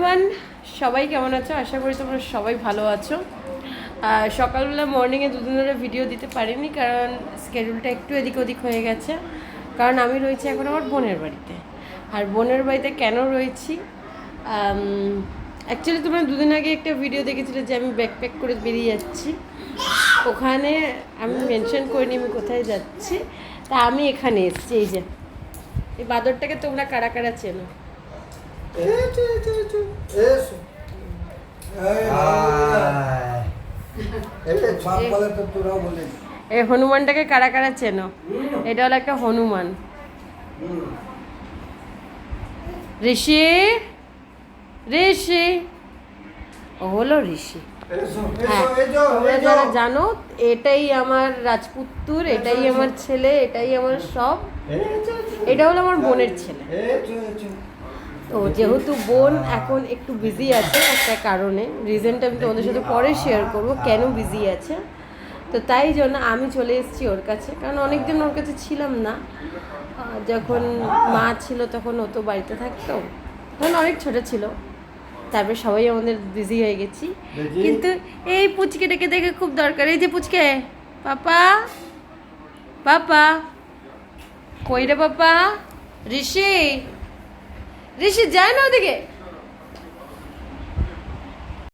Everyone, সবাই কেমন আছো? আশা করি তোমরা সবাই ভালো আছো। সকালবেলা মর্নিংয়ে দুদিন ধরে ভিডিও দিতে পারিনি, কারণ স্কেডিউলটা একটু এদিক ওদিক হয়ে গেছে। কারণ আমি রয়েছি এখন আমার বোনের বাড়িতে। আর বোনের বাড়িতে কেন রয়েছি, অ্যাকচুয়ালি তোমরা দুদিন আগে একটা ভিডিও দেখেছিলে যে আমি ব্যাকপ্যাক করে বেরিয়ে যাচ্ছি। ওখানে আমি মেনশন করিনি আমি কোথায় যাচ্ছি। তা আমি এখানে এসেছি। এই যে এই বাদরটাকে তোমরা কারা কারা চেনো? এই হনুমানটাকে কারা কারা চেনো? এটা হলো একটা হনুমান। ঋষি ঋষি ও হলো ঋষি। হ্যাঁ, তোমরা যারা জানো, এটাই আমার রাজপুত্তুর, এটাই আমার ছেলে, এটাই আমার সব। এটা হলো আমার বোনের ছেলে। তো যেহেতু বোন এখন একটু বিজি আছে একটা কারণে, রিজনটা আমি তোমাদের সাথে পরে শেয়ার করবো কেন বিজি আছে। তো তাই জন্য আমি চলে এসেছি ওর কাছে, কারণ অনেকদিন ওর কাছে ছিলাম না। যখন মা ছিল তখন ও তো বাড়িতে থাকতো, তখন অনেক ছোটো ছিল। তারপরে সবাই আমাদের বিজি হয়ে গেছি। কিন্তু এই পুচকেটাকে দেখে খুব দরকার। এই যে পুচকে, পাপা পাপা কই রে পাপা? ঋষি ঋষি যায় না ওদিকে।